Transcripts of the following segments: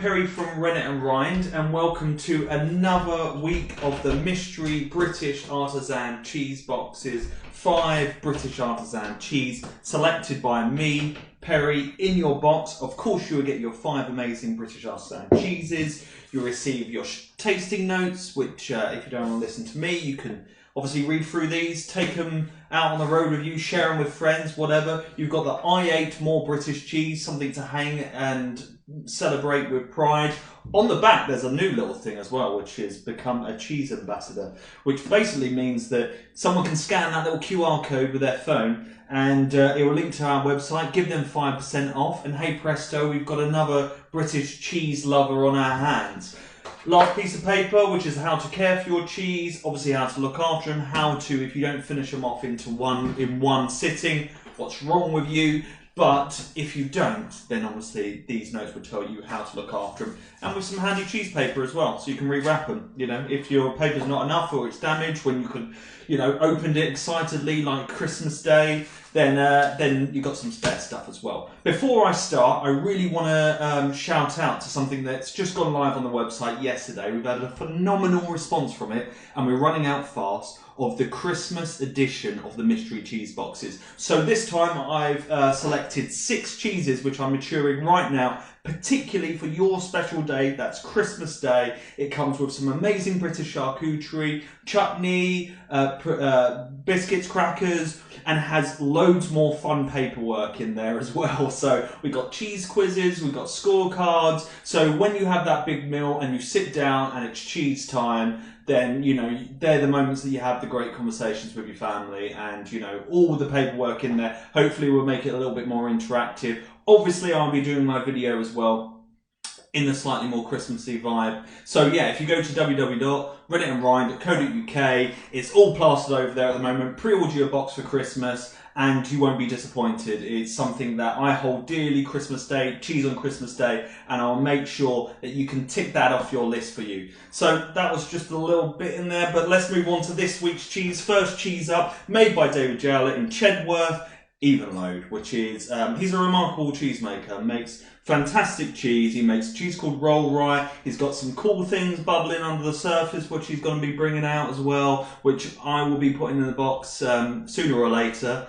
Perry from Rennet and Rind, and welcome to another week of the mystery British artisan cheese boxes. 5 British artisan cheese selected by me, Perry, in your box. Of course, you will get your 5 amazing British artisan cheeses. You'll receive your tasting notes, which if you don't want to listen to me, you can obviously read through these, take them out on the road with you, share them with friends, whatever. You've got the I ate more British cheese, something to hang and celebrate with pride. On the back there's a new little thing as well, which is become a cheese ambassador, which basically means that someone can scan that little QR code with their phone and it will link to our website, give them 5% off, and hey presto, we've got another British cheese lover on our hands. Last piece of paper, which is how to care for your cheese, obviously how to look after them, how to, if you don't finish them off in one sitting, what's wrong with you. But if you don't, then obviously these notes will tell you how to look after them, and with some handy cheese paper as well, so you can rewrap them. You know, if your paper's not enough or it's damaged when you could, you know, opened it excitedly like Christmas Day, then you got some spare stuff as well. Before I start, I really want to shout out to something that's just gone live on the website yesterday. We've had a phenomenal response from it, and we're running out fast, of the Christmas edition of the mystery cheese boxes. So this time I've selected 6 cheeses which are maturing right now, particularly for your special day. That's Christmas Day. It comes with some amazing British charcuterie, chutney, biscuits, crackers, and has loads more fun paperwork in there as well. So we've got cheese quizzes, we've got scorecards. So when you have that big meal and you sit down and it's cheese time, then, you know, they're the moments that you have the great conversations with your family, and, you know, all the paperwork in there hopefully will make it a little bit more interactive. Obviously, I'll be doing my video as well in a slightly more Christmassy vibe. So yeah, if you go to www.redditandrind.co.uk, it's all plastered over there at the moment. Pre-order your box for Christmas and you won't be disappointed. It's something that I hold dearly, Christmas Day, cheese on Christmas Day, and I'll make sure that you can tick that off your list for you. So that was just a little bit in there, but let's move on to this week's cheese. First cheese up, made by David Jowlett in Chedworth, Evenlode, which is, he's a remarkable cheesemaker, makes fantastic cheese. He makes cheese called Roll Rye. He's got some cool things bubbling under the surface, which he's going to be bringing out as well, which I will be putting in the box sooner or later.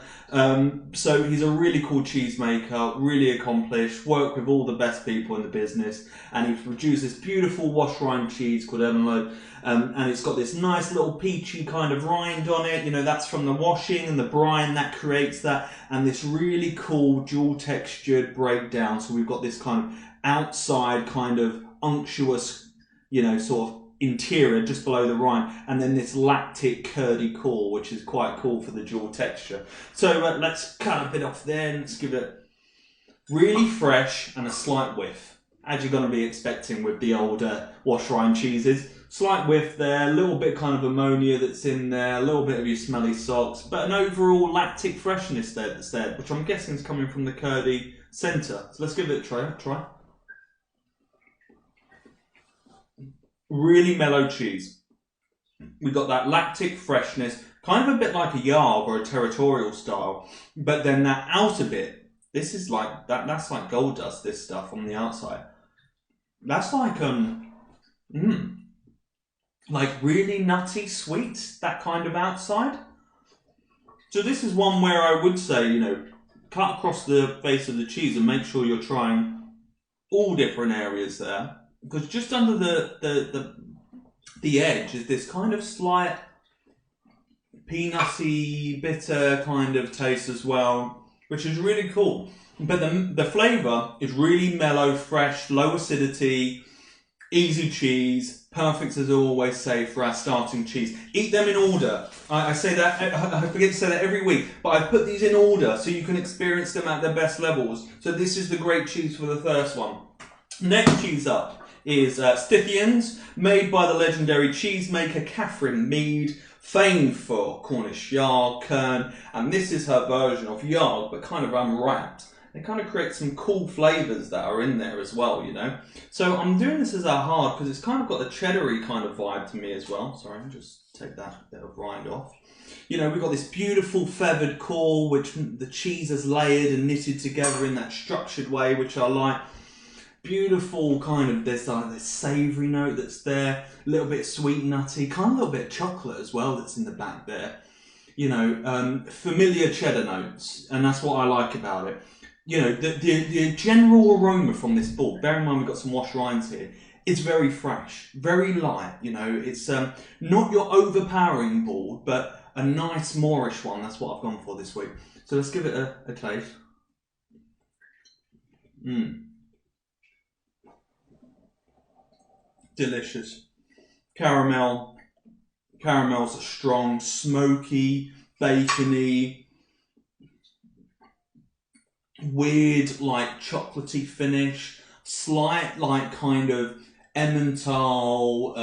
So he's a really cool cheesemaker, really accomplished, worked with all the best people in the business, and he's produced this beautiful wash rind cheese called Evenlode. And it's got this nice little peachy kind of rind on it. You know, that's from the washing and the brine that creates that, and this really cool dual textured breakdown. So we've got this kind of outside kind of unctuous, you know, sort of interior just below the rind, and then this lactic curdy core, which is quite cool for the dual texture. So let's cut a bit off there, and let's give it really fresh and a slight whiff, as you're going to be expecting with the old wash rind cheeses. Slight whiff there, a little bit kind of ammonia that's in there, a little bit of your smelly socks, but an overall lactic freshness there that's there, which I'm guessing is coming from the curdy centre. So let's give it a try. Really mellow cheese. We've got that lactic freshness, kind of a bit like a Yarg or a territorial style, but then that outer bit, this is like, that's like gold dust, this stuff on the outside. That's like, like really nutty sweet, that kind of outside. So this is one where I would say, you know, cut across the face of the cheese and make sure you're trying all different areas there, because just under the edge is this kind of slight peanutty, bitter kind of taste as well, which is really cool. But the flavour is really mellow, fresh, low acidity, easy cheese, perfect as I always say for our starting cheese. Eat them in order. I say that, I forget to say that every week, but I put these in order so you can experience them at their best levels. So this is the great cheese for the first one. Next cheese up is Stithians, made by the legendary cheesemaker Catherine Mead, famed for Cornish Yarg, Kern, and this is her version of Yarg, but kind of unwrapped. They kind of create some cool flavours that are in there as well, you know. So I'm doing this as a hard because it's kind of got the cheddar-y kind of vibe to me as well. Sorry, just take that bit of rind off. You know, we've got this beautiful feathered core, which the cheese has layered and knitted together in that structured way, which I like. Beautiful kind of, there's like this savoury note that's there, a little bit sweet, nutty, kind of a little bit of chocolate as well that's in the back there. You know, familiar cheddar notes, and that's what I like about it. You know, the general aroma from this ball, bear in mind we've got some washed rinds here, it's very fresh, very light. You know, it's not your overpowering ball, but a nice morish one. That's what I've gone for this week. So let's give it a taste. Delicious. Caramels are strong, smoky, bacony, weird like chocolatey finish, slight like kind of Emmental,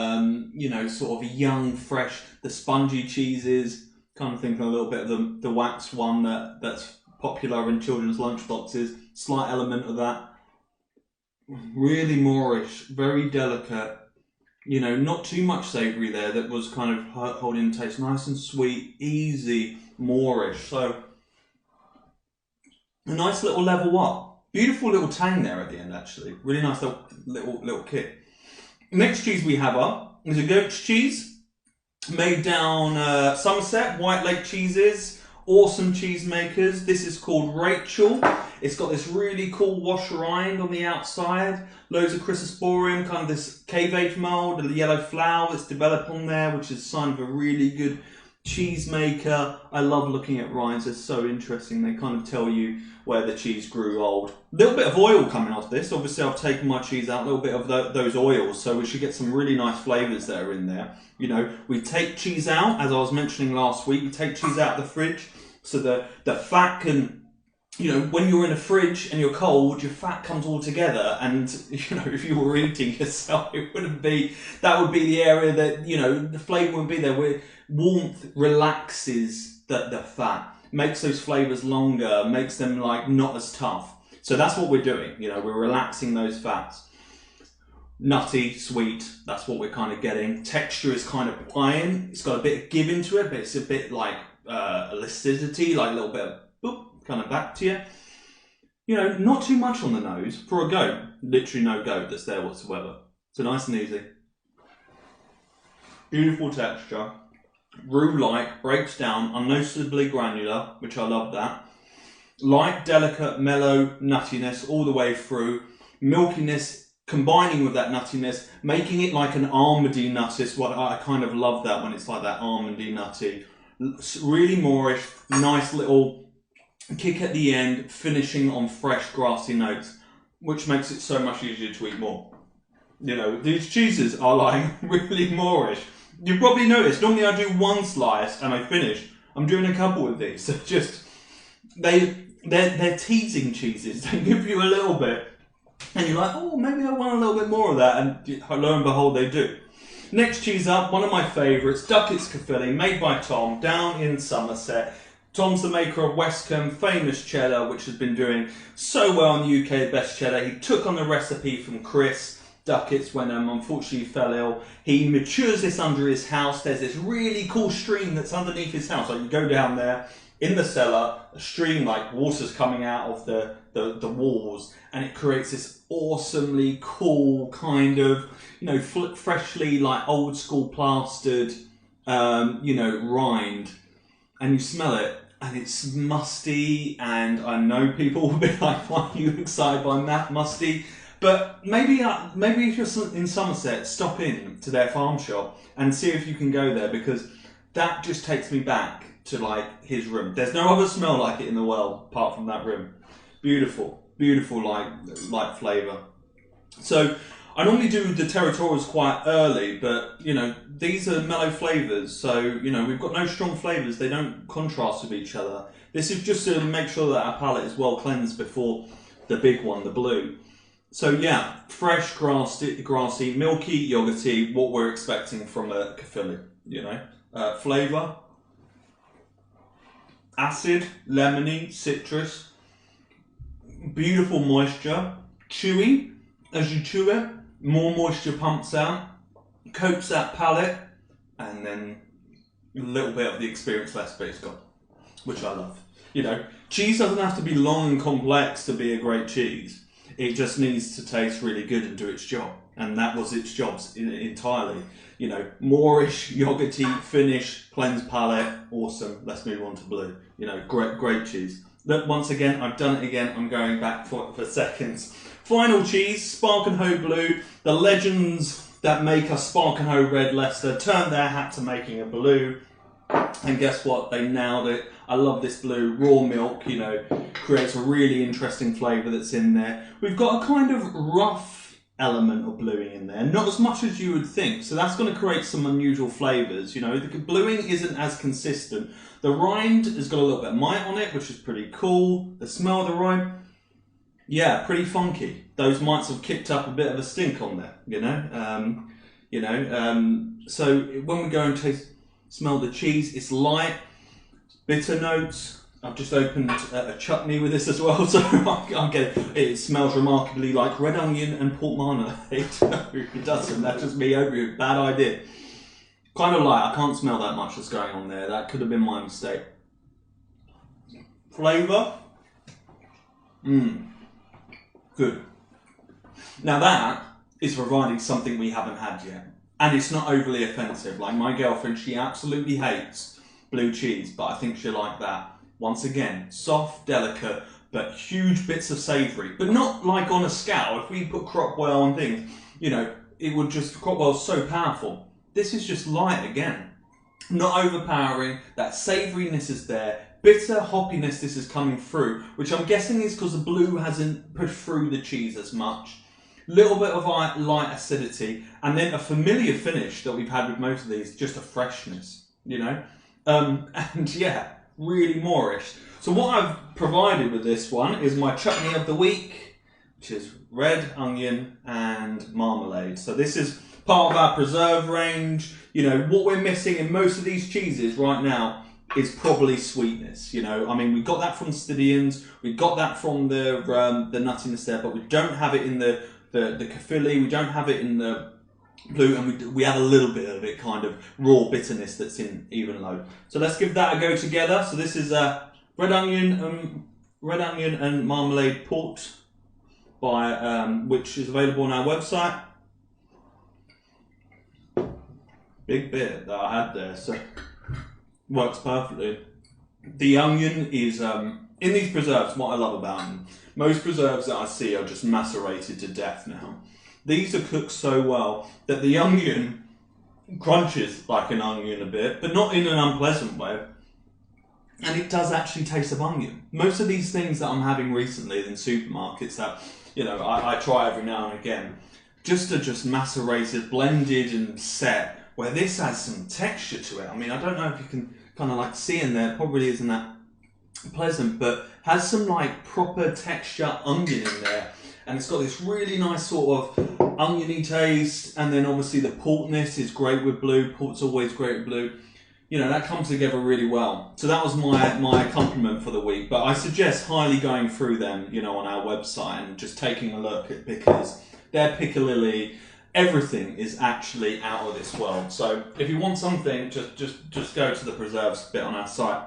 you know, sort of young, fresh, the spongy cheeses. Kind of thinking a little bit of the wax one that's popular in children's lunchboxes. Slight element of that. Really moorish, very delicate. You know, not too much savoury there. That was kind of holding the taste. Nice and sweet, easy, moorish. So, a nice little level up. Beautiful little tang there at the end, actually. Really nice little kick. Next cheese we have up is a goat's cheese. Made down Somerset, White Lake Cheeses. Awesome cheese makers. This is called Rachel. It's got this really cool wash rind on the outside. Loads of chrysosporium, kind of this cave age mold, the yellow flower that's developed on there, which is a sign of a really good cheese maker. I love looking at rinds, they're so interesting. They kind of tell you where the cheese grew old. A little bit of oil coming off this. Obviously I've taken my cheese out, a little bit of those oils, so we should get some really nice flavours that are in there. You know, we take cheese out, as I was mentioning last week, we take cheese out of the fridge, so the fat can, you know, when you're in a fridge and you're cold, your fat comes all together, and, you know, if you were eating yourself, it wouldn't be, that would be the area that, you know, the flavour wouldn't be there, where warmth relaxes the fat, makes those flavours longer, makes them, like, not as tough. So that's what we're doing, you know, we're relaxing those fats. Nutty, sweet, that's what we're kind of getting. Texture is kind of pliant, it's got a bit of give into it, but it's a bit like elasticity, like a little bit of boop, kind of back to you. You know, not too much on the nose for a goat. Literally no goat that's there whatsoever. So nice and easy. Beautiful texture. Roux-like, breaks down, unnoticeably granular, which I love that. Light, delicate, mellow nuttiness all the way through. Milkiness combining with that nuttiness, making it like an almondy nut is what I kind of love that when it's like that almondy nutty. Really moorish, nice little kick at the end, finishing on fresh grassy notes, which makes it so much easier to eat more. You know, these cheeses are like really moorish. You've probably noticed, normally I do one slice and I finish. I'm doing a couple of these. So just, they're teasing cheeses. They give you a little bit and you're like, oh, maybe I want a little bit more of that, and lo and behold, they do. Next cheese up, one of my favourites, Duckett's Caerphilly, made by Tom, down in Somerset. Tom's the maker of Westcombe, famous cheddar, which has been doing so well in the UK, best cheddar. He took on the recipe from Chris Duckett's when unfortunately he fell ill. He matures this under his house. There's this really cool stream that's underneath his house. Like you go down there, in the cellar, a stream, like water's coming out of the walls, and it creates this awesomely cool kind of, you know, freshly like old school plastered, you know, rind, and you smell it, and it's musty, and I know people will be like, why are you excited by that musty? But maybe if you're in Somerset, stop in to their farm shop and see if you can go there, because that just takes me back to like his room. There's no other smell like it in the world apart from that room. Beautiful, beautiful light flavour. So I normally do the territorials quite early, but you know, these are mellow flavours, so you know, we've got no strong flavours, they don't contrast with each other. This is just to make sure that our palate is well cleansed before the big one, the blue. So yeah, fresh, grassy, milky, yogurty, what we're expecting from a Caerphilly, you know. Flavour, acid, lemony, citrus, beautiful moisture, chewy. As you chew it, more moisture pumps out, coats that palate, and then a little bit of the experience recipe's got, which I love. You know, cheese doesn't have to be long and complex to be a great cheese. It just needs to taste really good and do its job. And that was its job entirely. You know, morish, yogurty, finish, cleanse palate, awesome. Let's move on to blue. You know, great cheese. Look, once again, I've done it again. I'm going back for seconds. Final cheese, Spark and Hoe Blue. The legends that make us Spark and Hoe Red Leicester turned their hat to making a blue. And guess what? They nailed it. I love this blue. Raw milk, you know, creates a really interesting flavour that's in there. We've got a kind of rough element of bluing in there, not as much as you would think. So that's going to create some unusual flavours. You know, the bluing isn't as consistent. The rind has got a little bit of mite on it, which is pretty cool. The smell of the rind, yeah, pretty funky. Those mites have kicked up a bit of a stink on there, you know. So when we go and smell the cheese, it's light, bitter notes. I've just opened a chutney with this as well, so I get it. It smells remarkably like red onion and pork marmalade. It doesn't, that's just me over it. Bad idea. Kind of light, I can't smell that much that's going on there. That could have been my mistake. Flavour? Good. Now that is providing something we haven't had yet. And it's not overly offensive. Like my girlfriend, she absolutely hates blue cheese, but I think she'll like that. Once again, soft, delicate, but huge bits of savoury. But not like on a scale. If we put Crockwell and things, you know, it would just, Crockwell's so powerful. This is just light again. Not overpowering, that savouriness is there. Bitter hoppiness this is coming through, which I'm guessing is because the blue hasn't pushed through the cheese as much. Little bit of light acidity, and then a familiar finish that we've had with most of these, just a freshness, you know? And yeah, really moorish. So what I've provided with this one is my chutney of the week, which is red onion and marmalade. So this is part of our preserve range. You know, what we're missing in most of these cheeses right now is probably sweetness. You know, I mean, we got that from Stydians, we got that from the nuttiness there, but we don't have it in the Caerphilly, we don't have it in the blue, and we have a little bit of it, kind of raw bitterness that's in even low. So let's give that a go together. So this is red onion and marmalade port, by which is available on our website. Big bit that I had there, so works perfectly. The onion is in these preserves. What I love about them, most preserves that I see are just macerated to death now. These are cooked so well that the onion crunches like an onion a bit, but not in an unpleasant way. And it does actually taste of onion. Most of these things that I'm having recently in supermarkets that, you know, I try every now and again, just macerated, blended and set, where this has some texture to it. I mean, I don't know if you can kind of like see in there, probably isn't that pleasant, but has some like proper texture onion in there. And it's got this really nice sort of oniony taste, and then obviously the portness is great with blue. Port's always great with blue. You know, that comes together really well. So that was my compliment for the week. But I suggest highly going through them, you know, on our website and just taking a look at, because they're Piccalilli. Everything is actually out of this world. So if you want something, just go to the preserves bit on our site.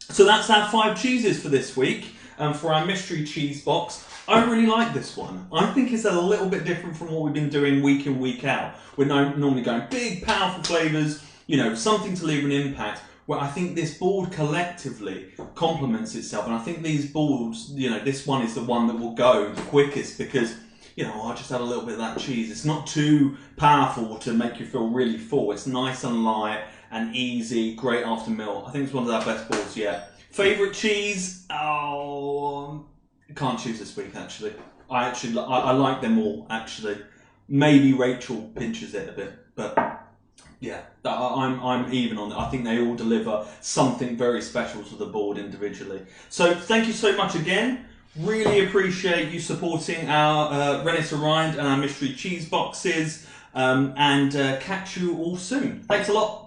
So that's our 5 cheeses for this week, and for our mystery cheese box. I really like this one. I think it's a little bit different from what we've been doing week in, week out. We're normally going big, powerful flavours, you know, something to leave an impact. Where I think this board collectively complements itself, and I think these boards, you know, this one is the one that will go the quickest, because, you know, I just had a little bit of that cheese. It's not too powerful to make you feel really full. It's nice and light and easy, great after meal. I think it's one of our best boards yet. Favourite cheese? Oh, can't choose this week, actually. I like them all, actually. Maybe Rachel pinches it a bit, but yeah, I'm even on it. I think they all deliver something very special to the board individually. So thank you so much again. Really appreciate you supporting our Rennie to Rind and our mystery cheese boxes, and catch you all soon. Thanks a lot.